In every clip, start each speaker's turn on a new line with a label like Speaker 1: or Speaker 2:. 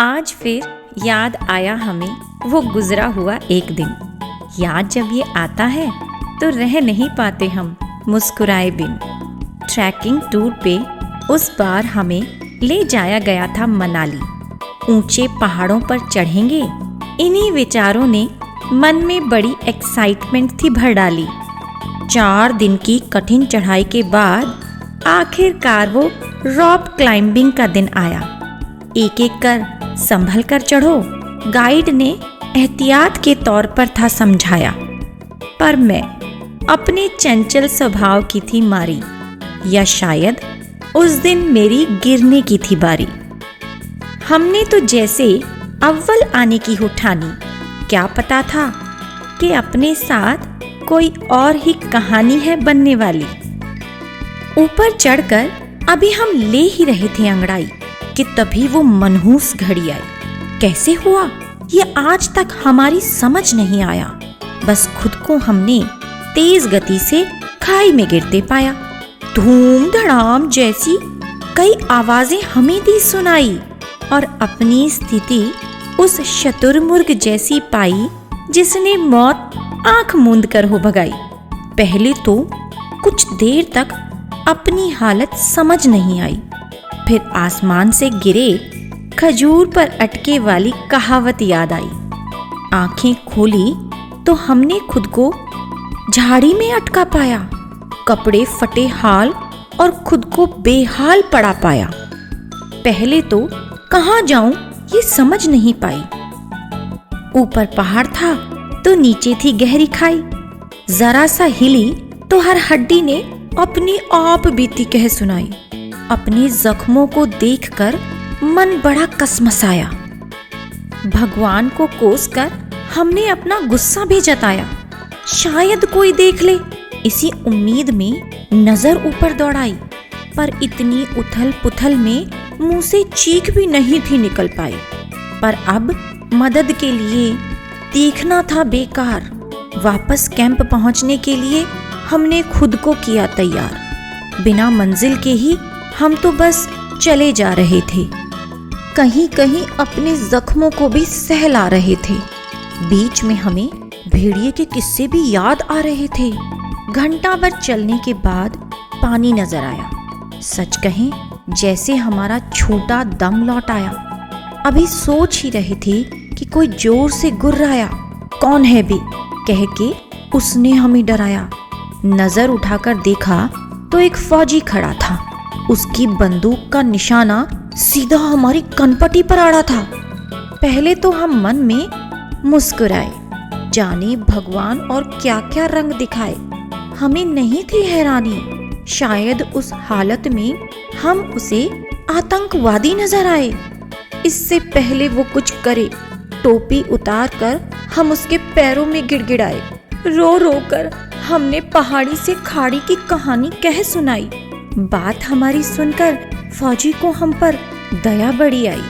Speaker 1: आज फिर याद आया हमें वो गुजरा हुआ एक दिन। याद जब ये आता है तो रह नहीं पाते हम मुस्कुराए बिन। ट्रैकिंग टूर पे उस बार हमें ले जाया गया था मनाली। ऊंचे पहाड़ों पर चढ़ेंगे, इन्हीं विचारों ने मन में बड़ी एक्साइटमेंट थी भर डाली। 4 दिन की कठिन चढ़ाई के बाद आखिरकार वो रॉक क्लाइंबिंग का दिन आया। एक एक कर संभल कर चढ़ो, गाइड ने एहतियात के तौर पर था समझाया। पर मैं अपने चंचल स्वभाव की थी मारी, या शायद उस दिन मेरी गिरने की थी बारी। हमने तो जैसे अव्वल आने की हो ठानी, क्या पता था कि अपने साथ कोई और ही कहानी है बनने वाली। ऊपर चढ़कर अभी हम ले ही रहे थे अंगड़ाई कि तभी वो मनहूस घड़ी आई। कैसे हुआ ये आज तक हमारी समझ नहीं आया। बस खुद को हमने तेज गति से खाई में गिरते पाया। धूम धड़ाम जैसी कई आवाजें हमें दी सुनाई और अपनी स्थिति उस शतुरमुर्ग जैसी पाई जिसने मौत आंख मूंद कर हो भगाई। पहले तो कुछ देर तक अपनी हालत समझ नहीं आई, फिर आसमान से गिरे खजूर पर अटके वाली कहावत याद आई। आंखें खोली तो हमने खुद को झाड़ी में अटका पाया। कपड़े फटे हाल और खुद को बेहाल पड़ा पाया। पहले तो कहाँ जाऊं ये समझ नहीं पाई। ऊपर पहाड़ था तो नीचे थी गहरी खाई। जरा सा हिली तो हर हड्डी ने अपनी आप बीती कह सुनाई। अपने जख्मों को देखकर मन बड़ा कसमसाया। भगवान को कोसकर हमने अपना गुस्सा भी जताया। शायद कोई देख ले, इसी उम्मीद में नजर ऊपर दौड़ाई। पर इतनी उथल पुथल में मुंह से चीख भी नहीं थी निकल पाई। पर अब मदद के लिए देखना था बेकार। वापस कैंप पहुंचने के लिए हमने खुद को किया तैयार। बिना मंजिल के ही हम तो बस चले जा रहे थे, कहीं कहीं अपने जख्मों को भी सहला रहे थे। बीच में हमें भेड़िए के किस्से भी याद आ रहे थे। घंटा भर चलने के बाद पानी नजर आया। सच कहें जैसे हमारा छोटा दम लौट आया। अभी सोच ही रहे थे कि कोई जोर से गुर्राया। कौन है बे कह के उसने हमें डराया। नजर उठाकर देखा तो एक फौजी खड़ा था। उसकी बंदूक का निशाना सीधा हमारी कनपटी पर अड़ा था। पहले तो हम मन में मुस्कुराए, जाने भगवान और क्या क्या रंग दिखाए। हमें नहीं थी हैरानी, शायद उस हालत में हम उसे आतंकवादी नजर आए। इससे पहले वो कुछ करे, टोपी उतार कर हम उसके पैरों में गिड़गिड़ाए। रो रो कर हमने पहाड़ी से खाड़ी की कहानी कह सुनाई। बात हमारी सुनकर फौजी को हम पर दया बड़ी आई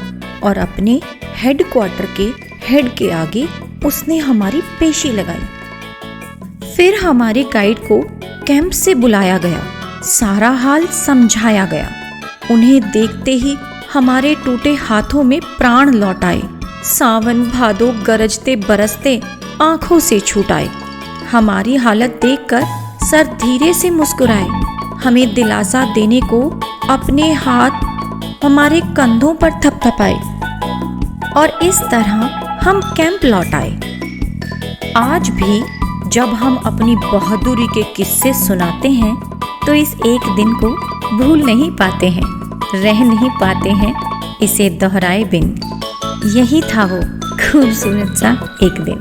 Speaker 1: और अपने हेडक्वार्टर के हेड के आगे उसने हमारी पेशी लगाई। फिर हमारे गाइड को कैंप से बुलाया गया। सारा हाल समझाया गया। उन्हें देखते ही हमारे टूटे हाथों में प्राण लौट आए। सावन भादो गरजते बरसते आंखों से छूट आए। हमारी हालत देखकर सर धीरे से मुस्कुराए। हमें दिलासा देने को अपने हाथ हमारे कंधों पर थपथपाए और इस तरह हम कैंप लौट आए। आज भी जब हम अपनी बहादुरी के किस्से सुनाते हैं तो इस एक दिन को भूल नहीं पाते हैं, रह नहीं पाते हैं इसे दोहराए बिन। यही था वो खूबसूरत सा एक दिन।